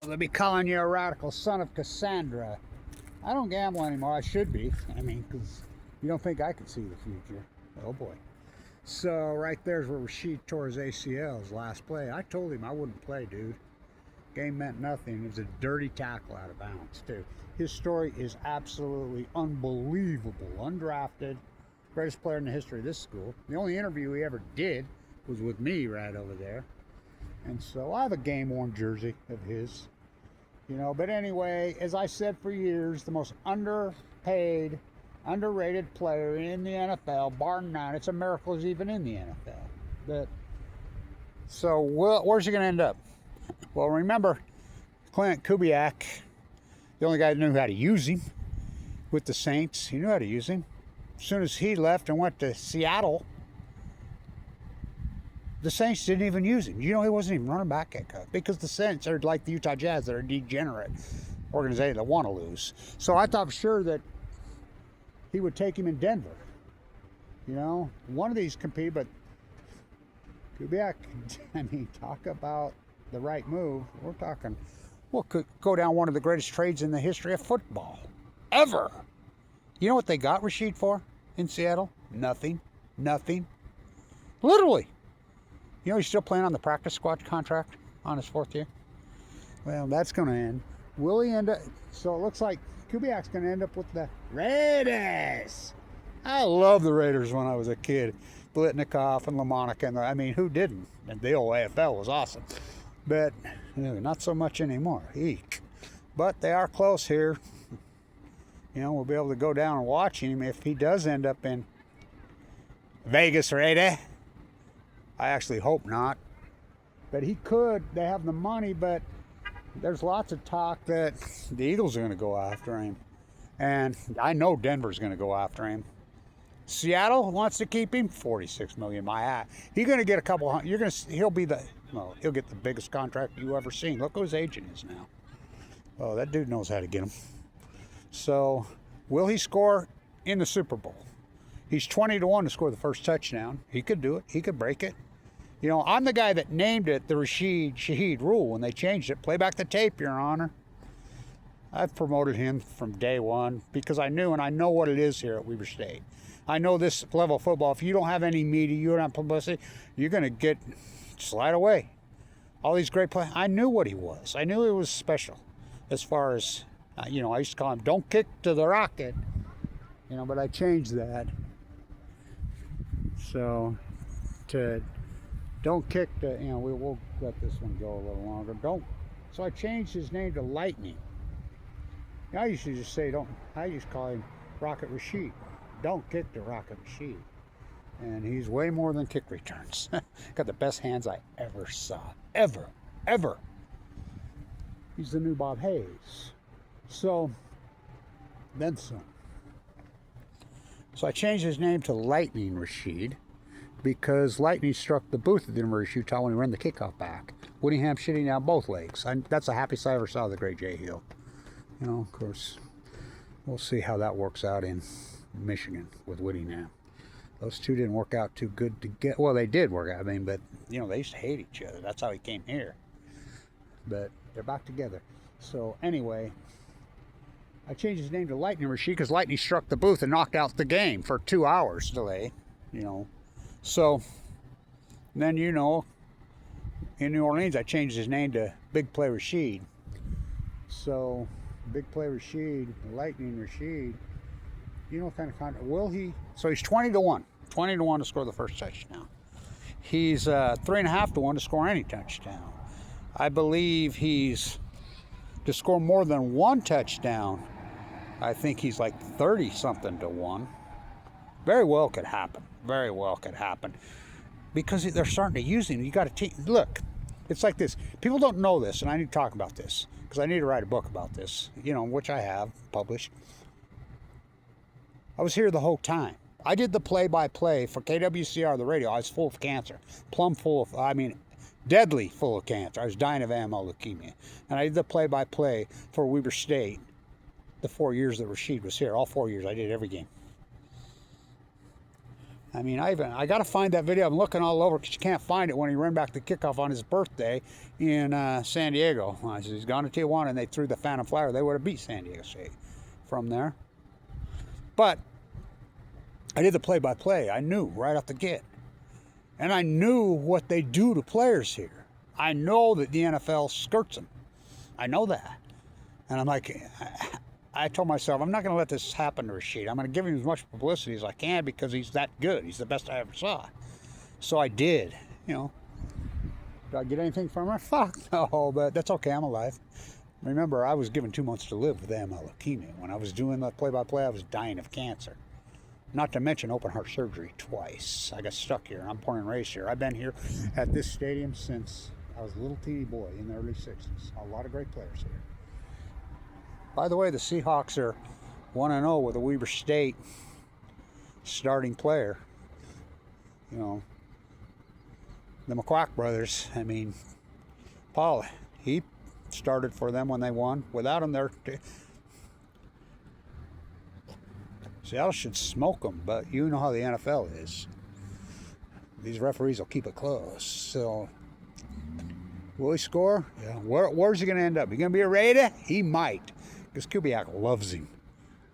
They'll be calling you a radical son of Cassandra. I don't gamble anymore. I should be. I mean, because you don't think I could see the future. Oh boy. So right there's where Rashid tore his ACL, his last play. I told him I wouldn't play, dude. Game meant nothing. It was a dirty tackle out of bounds, too. His story is absolutely unbelievable. Undrafted, greatest player in the history of this school. The only interview he ever did was with me right over there. And so I have a game-worn jersey of his. You know, but anyway, as I said for years, the most underpaid, underrated player in the NFL, bar none. It's a miracle he's even in the NFL. So where's he going to end up? Well, remember, Clint Kubiak, the only guy that knew how to use him with the Saints. He knew how to use him. As soon as he left and went to Seattle, the Saints didn't even use him. You know, he wasn't even running back at cut because the Saints are like the Utah Jazz. They're a degenerate organization that want to lose. So I thought for sure that he would take him in Denver. You know, one of these compete, but Kubiak, I mean, talk about the right move. We're talking, well, could go down one of the greatest trades in the history of football. Ever. You know what they got Rashid for in Seattle? Nothing. Nothing. Literally. You know he's still playing on the practice squad contract on his 4th year? Well, that's going to end. Will he end up? So it looks like Kubiak's going to end up with the Raiders. I loved the Raiders when I was a kid. Blitnikoff and LaMonica. And I mean, who didn't? And the old AFL was awesome. But not so much anymore. Eek. But they are close here. You know, we'll be able to go down and watch him if he does end up in Vegas, Raider. I actually hope not. But he could. They have the money, but there's lots of talk that the Eagles are going to go after him. And I know Denver's going to go after him. Seattle wants to keep him. $46 million. My eye. He's going to get a couple hundred. He'll get the biggest contract you ever seen. Look who his agent is now. Oh, that dude knows how to get him. So, will he score in the Super Bowl? He's 20-1 to score the first touchdown. He could do it. He could break it. You know, I'm the guy that named it the Shaheed rule when they changed it. Play back the tape, Your Honor. I've promoted him from day one because I knew, and I know what it is here at Weber State. I know this level of football. If you don't have any media, you don't have publicity, you're going to get slide away. All these great players. I knew what he was. I knew he was special as far as, you know, I used to call him, don't kick to the rocket. You know, but I changed that. So, to don't kick to, you know, we'll let this one go a little longer. So I changed his name to Lightning. I used to just say, I used to call him Rocket Rashid. Don't kick to Rocket Rashid. And he's way more than kick returns. Got the best hands I ever saw. Ever. He's the new Bob Hayes. So, then some. So I changed his name to Lightning Rashid because lightning struck the booth at the University of Utah when he ran the kickoff back. Whittingham shitting down both legs. That's the happiest I ever saw the great Jay Hill. You know, of course, we'll see how that works out in Michigan with Whittingham. Those two didn't work out too good to get. Well, they did work out, I mean, but, you know, they used to hate each other. That's how he came here. But they're back together. So, anyway, I changed his name to Lightning Rashid because lightning struck the booth and knocked out the game for 2 hours delay, you know. So, then, you know, in New Orleans, I changed his name to Big Play Rashid. So, Big Play Rashid, Lightning Rashid, you know what kind of contract, will he? So he's 20-1 to score the first touchdown. He's 3.5-1 to score any touchdown. I believe he's, to score more than one touchdown, I think he's like 30-something to 1. Very well could happen. Because they're starting to use him. You got to look, it's like this. People don't know this, and I need to talk about this because I need to write a book about this, you know, which I have published. I was here the whole time. I did the play-by-play for KWCR, the radio. I was full of cancer, deadly full of cancer. I was dying of AML leukemia. And I did the play-by-play for Weber State the 4 years that Rashid was here. All 4 years, I did every game. I mean, I got to find that video. I'm looking all over because you can't find it when he ran back the kickoff on his birthday in San Diego. He's gone to Tijuana and they threw the Phantom Flyer. They would have beat San Diego State from there. But I did the play-by-play. I knew right off the get. And I knew what they do to players here. I know that the NFL skirts them. I know that. And I'm like, I told myself, I'm not going to let this happen to Rashid. I'm going to give him as much publicity as I can because he's that good. He's the best I ever saw. So I did. You know, did I get anything from her? Fuck no, but that's okay. I'm alive. Remember, I was given 2 months to live with leukemia. When I was doing the play-by-play, I was dying of cancer. Not to mention open heart surgery twice. I got stuck here. I'm born and raised here. I've been here at this stadium since I was a little teeny boy in the early 60s. A lot of great players here. By the way, the Seahawks are 1-0 with a Weber State starting player. You know, the McQuack brothers. I mean, Paul, he started for them when they won. Without him, they're... Seattle should smoke them, but you know how the NFL is. These referees will keep it close. So, will he score? Yeah. Where's he going to end up? He going to be a Raider? He might, because Kubiak loves him.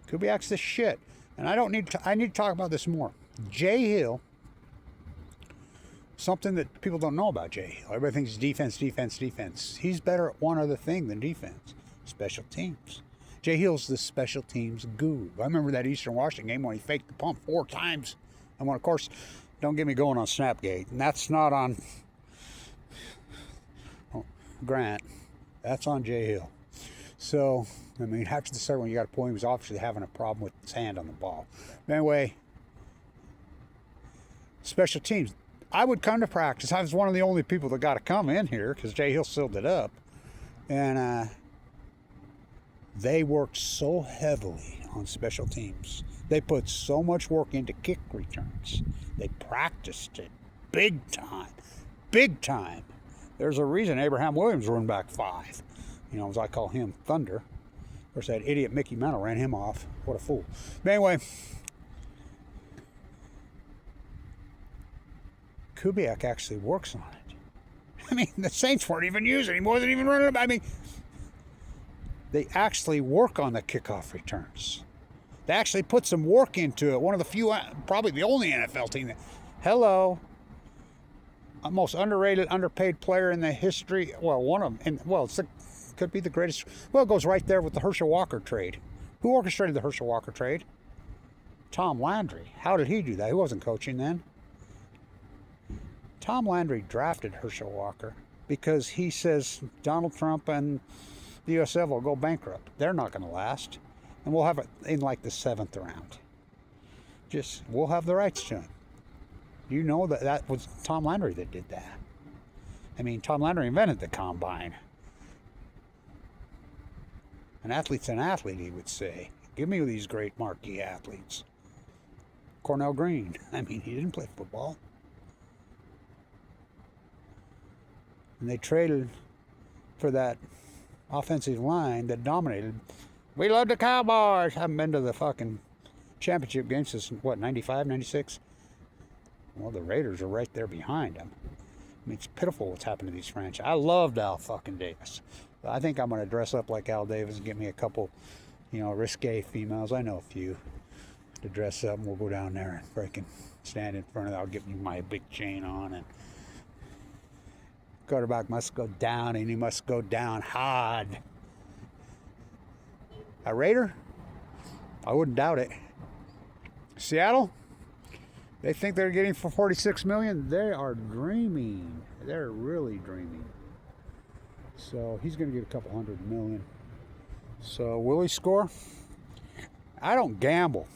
Kubiak's the shit, and I need to talk about this more. Jay Hill. Something that people don't know about Jay Hill. Everybody thinks defense, defense, defense. He's better at one other thing than defense: special teams. Jay Hill's the special teams guru. I remember that Eastern Washington game when he faked the pump 4 times. And when, of course, don't get me going on Snapgate. And that's not on Grant. That's on Jay Hill. So, I mean, after the second one, you got a point. He was obviously having a problem with his hand on the ball. But anyway, special teams. I would come to practice. I was one of the only people that got to come in here because Jay Hill sealed it up. And, they worked so heavily on special teams. They put so much work into kick returns. They practiced it big time. Big time. There's a reason Abraham Williams run back 5. You know, as I call him, Thunder. Of course, that idiot Mickey Mantle ran him off. What a fool. But anyway, Kubiak actually works on it. I mean, the Saints weren't even using him. He wasn't even running. I mean, they actually work on the kickoff returns. They actually put some work into it. One of the few, probably the only NFL team that, hello, most underrated, underpaid player in the history. Well, one of them, and well, could be the greatest. Well, it goes right there with the Herschel Walker trade. Who orchestrated the Herschel Walker trade? Tom Landry. How did he do that? He wasn't coaching then. Tom Landry drafted Herschel Walker because he says Donald Trump and the USF will go bankrupt. They're not going to last. And we'll have it in like the 7th round. We'll have the rights to him. You know that was Tom Landry that did that. I mean, Tom Landry invented the combine. An athlete's an athlete, he would say. Give me these great marquee athletes. Cornell Green. I mean, he didn't play football. And they traded for that offensive line that dominated. We love the Cowboys. I haven't been to the fucking championship game since, what, 95, 96? Well, the Raiders are right there behind them. I mean, it's pitiful what's happened to these franchises. I loved Al fucking Davis. I think I'm going to dress up like Al Davis and get me a couple, risque females. I know a few to dress up, and we'll go down there and freaking stand in front of it. I'll get me my big chain on, and quarterback must go down, and he must go down hard. A Raider? I wouldn't doubt it. Seattle? They think they're getting for $46 million. They are dreaming. They're really dreaming. So he's going to get a couple $100 million. So will he score? I don't gamble,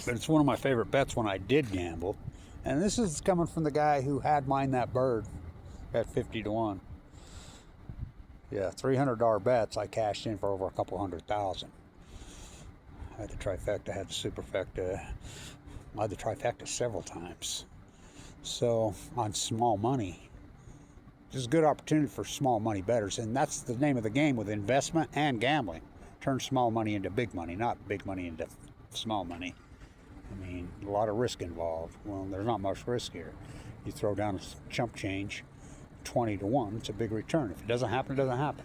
but it's one of my favorite bets when I did gamble. And this is coming from the guy who had mine that bird at 50 to 1. Yeah, $300 bets I cashed in for over a couple $100,000. I had the trifecta, I had the superfecta. I had the trifecta several times. So on small money, this is a good opportunity for small money bettors, and that's the name of the game with investment and gambling. Turn small money into big money, not big money into small money. I mean, a lot of risk involved. Well, there's not much risk here. You throw down a chump change, 20 to 1, it's a big return. If it doesn't happen, it doesn't happen.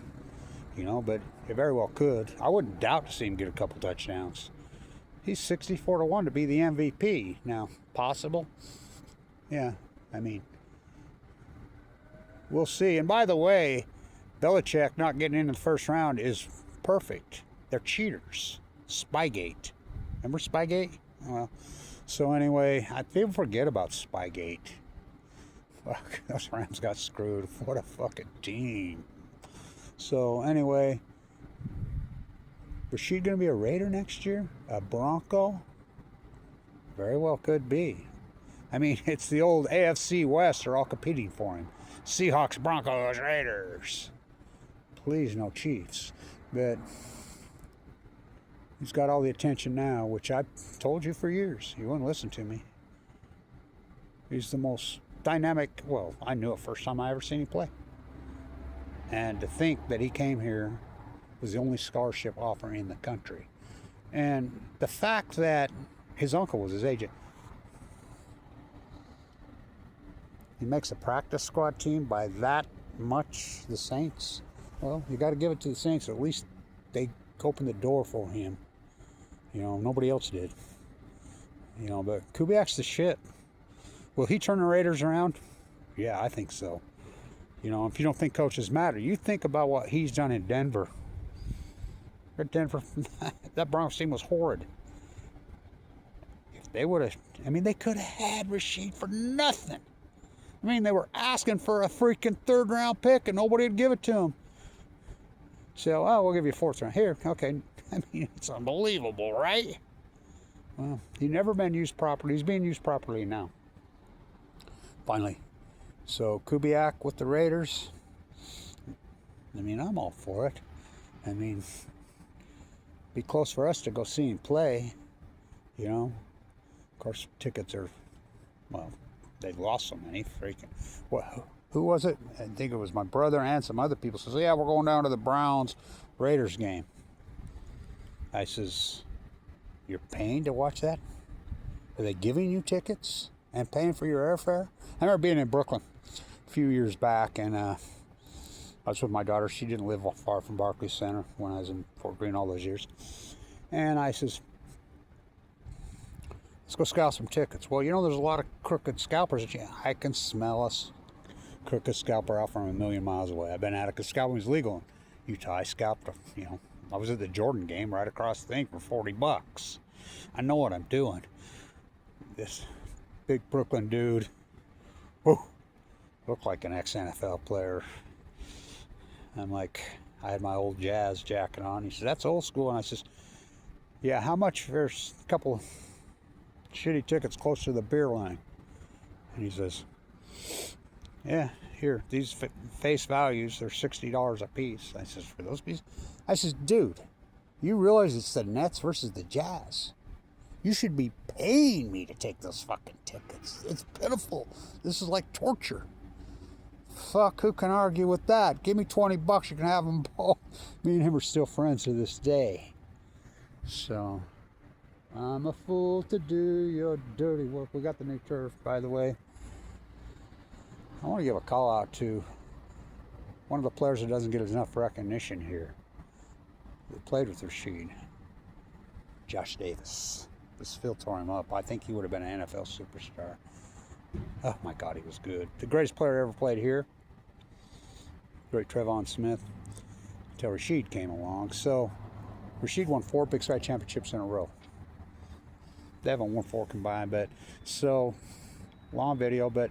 You know, but it very well could. I wouldn't doubt to see him get a couple touchdowns. He's 64 to 1 to be the MVP. Now, possible? Yeah, I mean, we'll see. And by the way, Belichick not getting into the first round is perfect. They're cheaters. Spygate. Remember Spygate? Well, so anyway, people forget about Spygate. Fuck, those Rams got screwed. What a fucking team. So anyway, Rashid going to be a Raider next year? A Bronco? Very well could be. I mean, it's the old AFC West are all competing for him. Seahawks, Broncos, Raiders. Please, no Chiefs. But he's got all the attention now, which I told you for years. You wouldn't listen to me. He's the most dynamic. Well, I knew it first time I ever seen him play. And to think that he came here was the only scholarship offer in the country. And the fact that his uncle was his agent. He makes a practice squad team by that much, the Saints. Well, you got to give it to the Saints. At least they opened the door for him. You know, nobody else did. You know, but Kubiak's the shit. Will he turn the Raiders around? Yeah, I think so. You know, if you don't think coaches matter, you think about what he's done in Denver. Denver, that Broncos team was horrid. If they would have, I mean, they could have had Rashid for nothing. I mean, they were asking for a freaking third-round pick, and nobody would give it to him. So, oh, we'll give you a fourth round. Here, okay. I mean, it's unbelievable, right? Well, he's never been used properly. He's being used properly now. Finally. So, Kubiak with the Raiders. I mean, I'm all for it. I mean, be close for us to go see him play. You know? Of course, tickets are, well, they've lost so many. Freaking. Well, who was it? I think it was my brother and some other people. Says, yeah, we're going down to the Browns-Raiders game. I says, you're paying to watch that? Are they giving you tickets and paying for your airfare? I remember being in Brooklyn a few years back, and I was with my daughter. She didn't live far from Barclays Center when I was in Fort Greene all those years. And I says, let's go scalp some tickets. Well, you know, there's a lot of crooked scalpers. I can smell us. Crooked scalper out from a million miles away. I've been at it because scalping was legal in Utah. I scalped, you know, I was at the Jordan game right across the thing for $40. I know what I'm doing. This big Brooklyn dude, whoo, looked like an ex-NFL player. I'm like, I had my old Jazz jacket on. He says, that's old school. And I says, yeah, how much? There's a couple shitty tickets close to the beer line. And he says, yeah, here, these face values, they're $60 a piece. I says, for those pieces? I says, dude, you realize it's the Nets versus the Jazz. You should be paying me to take those fucking tickets. It's pitiful. This is like torture. Fuck, who can argue with that? Give me $20, you can have them both. Me and him are still friends to this day. So, I'm a fool to do your dirty work. We got the new turf, by the way. I want to give a call out to one of the players that doesn't get enough recognition here. Who played with Rashid. Josh Davis. This Phil tore him up. I think he would have been an NFL superstar. Oh my God, he was good. The greatest player ever played here. Great Trevon Smith. Until Rashid came along. So, Rashid won 4 Big Sky championships in a row. They haven't won 4 combined, but so, long video, but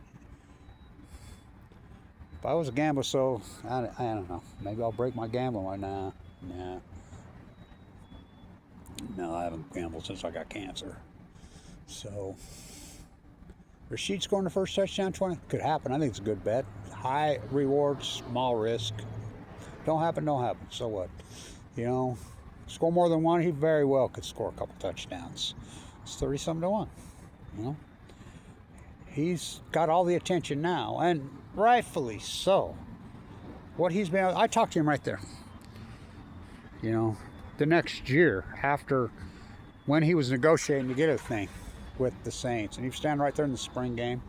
if I was a gambler, so, I don't know. Maybe I'll break my gambling right now. Nah. No, I haven't gambled since I got cancer. So, Rashid scoring the first touchdown, 20. Could happen. I think it's a good bet. High reward, small risk. Don't happen, don't happen. So what? You know, score more than one, he very well could score a couple touchdowns. It's 30-something to 1. You know? He's got all the attention now, and rightfully so. What he's been, I talked to him right there. You know, the next year, after when he was negotiating to get a thing. with the Saints, and he was standing right there in the spring game.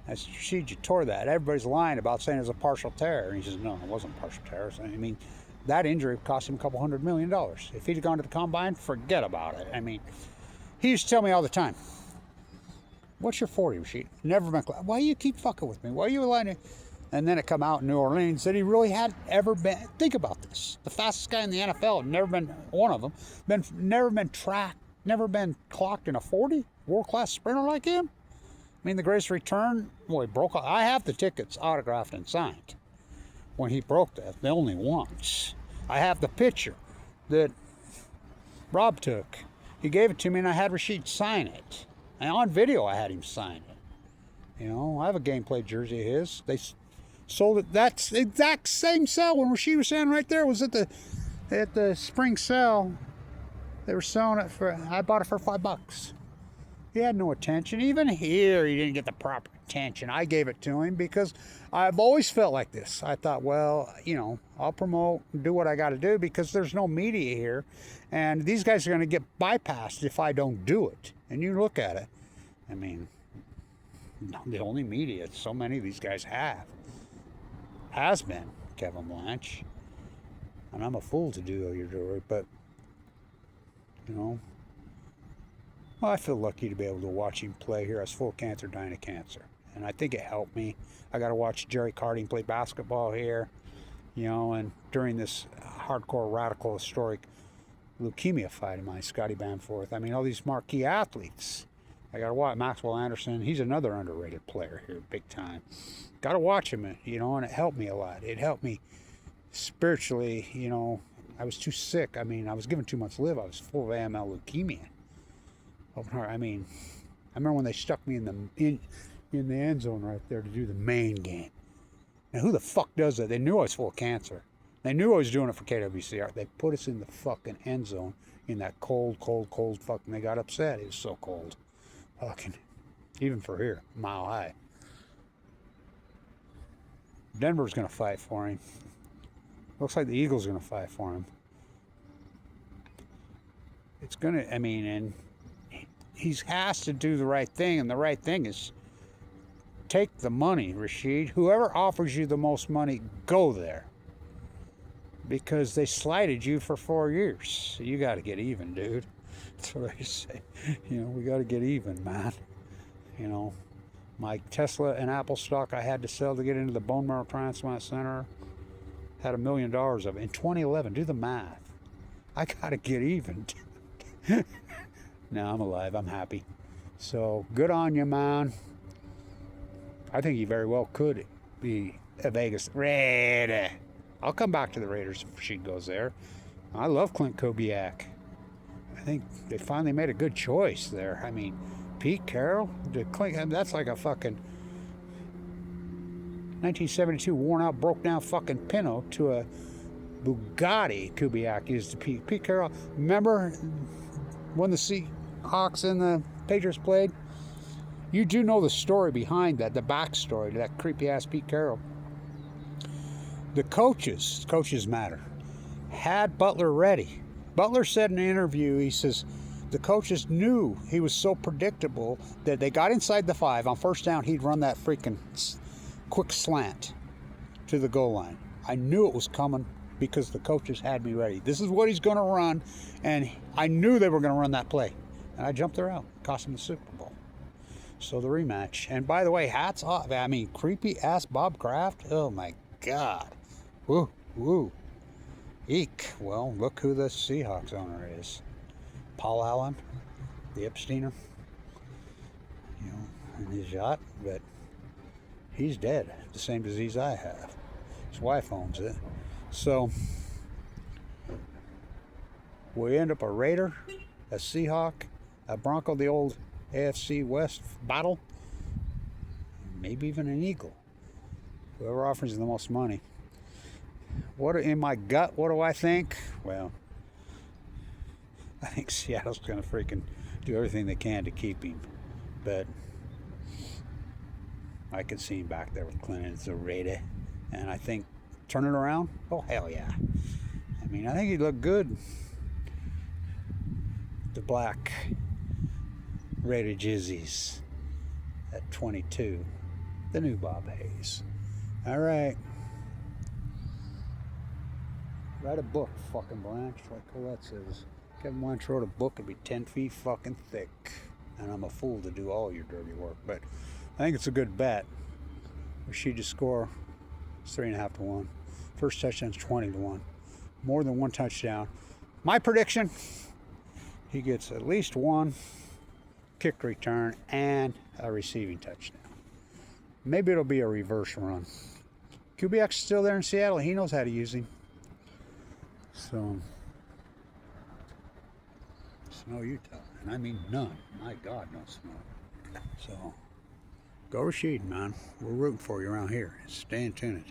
I said, Rashid, you tore that. Everybody's lying about saying it was a partial tear. And he says, no, it wasn't a partial tear. So, I mean, that injury cost him $200 million. If he'd have gone to the combine, forget about it. I mean, he used to tell me all the time, what's your 40, Rashid? Never been. Why you keep fucking with me? Why are you lying to me? And then it come out in New Orleans that he really had ever been. Think about this. The fastest guy in the NFL, never been one of them, never been tracked, never been clocked in a 40? World-class sprinter like him? I mean, the greatest return, well, he broke. I have the tickets autographed and signed when he broke that, the only once. I have the picture that Rob took. He gave it to me, and I had Rashid sign it. And on video, I had him sign it. You know, I have a gameplay jersey of his. They sold it. That's the exact same sale when Rashid was standing right there. It was at the spring sale. They were selling it for. I bought it for $5. He had no attention. Even here, he didn't get the proper attention. I gave it to him because I've always felt like this. I thought, well, you know, I'll promote and do what I got to do because there's no media here. And these guys are going to get bypassed if I don't do it. And you look at it. I mean, the only media so many of these guys has been Kevin Blanch. And I'm a fool to do it, but, you know, well, I feel lucky to be able to watch him play here. I was full of cancer, dying of cancer. And I think it helped me. I got to watch Jerry Carding play basketball here, you know, and during this hardcore, radical, historic leukemia fight of mine, Scotty Bamforth. I mean, all these marquee athletes. I got to watch Maxwell Anderson. He's another underrated player here, big time. Got to watch him, you know, and it helped me a lot. It helped me spiritually, you know. I was too sick. I mean, I was given 2 months to live. I was full of AML leukemia. I mean, I remember when they stuck me in the end zone right there to do the main game. Now, who the fuck does that? They knew I was full of cancer. They knew I was doing it for KWCR. They put us in the fucking end zone in that cold fucking. They got upset. It was so cold. Fucking, even for here, mile high. Denver's gonna fight for him. Looks like the Eagles are gonna fight for him. It's gonna. I mean, and he has to do the right thing, and the right thing is take the money, Rashid. Whoever offers you the most money, go there. Because they slighted you for 4 years. So you got to get even, dude. That's what I say. You know, we got to get even, man. You know, my Tesla and Apple stock I had to sell to get into the bone marrow transplant center had $1 million of it in 2011. Do the math. I got to get even. Now I'm alive. I'm happy. So good on you, man. I think he very well could be a Vegas Raider. I'll come back to the Raiders if she goes there. I love Clint Kubiak. I think they finally made a good choice there. I mean, Pete Carroll, that's like a fucking 1972 worn out, broke down fucking Pinto to a Bugatti. Kubiak used to Pete Carroll. Remember when the Seahawks and the Patriots played? You do know the story behind that, the backstory to that creepy ass Pete Carroll. The coaches matter, had Butler ready. Butler said in an interview, he says, the coaches knew he was so predictable that they got inside the 5. On first down, he'd run that freaking quick slant to the goal line. I knew it was coming because the coaches had me ready. This is what he's going to run, and I knew they were going to run that play. And I jumped her out, cost him the Super Bowl. So the rematch. And by the way, hats off. I mean, creepy ass Bob Kraft. Oh my God. Woo. Eek. Well, look who the Seahawks owner is. Paul Allen, the Epsteiner. You know, in his yacht, but he's dead. The same disease I have. His wife owns it. So we end up a Raider, a Seahawk, a Bronco, the old AFC West battle, maybe even an Eagle. Whoever offers the most money. What in my gut, what do I think? Well, I think Seattle's going to freaking do everything they can to keep him. But I could see him back there with Clinton. It's a Raider. And I think, turn it around? Oh, hell yeah. I mean, I think he'd look good. The black Rated Jizzies at 22. The new Bob Hayes. All right. Write a book, fucking Blanch, like Colette says. Kevin Blanch wrote a book, it'd be 10 feet fucking thick. And I'm a fool to do all your dirty work, but I think it's a good bet. Rashid to score is 3.5 to 1. First touchdown's 20 to 1. More than one touchdown. My prediction, he gets at least one kick return and a receiving touchdown. Maybe it'll be a reverse run. QBX is still there in Seattle. He knows how to use him. So, snow Utah. And I mean none. My God, no snow. So, go Rashid, man. We're rooting for you around here. Stay in tuned.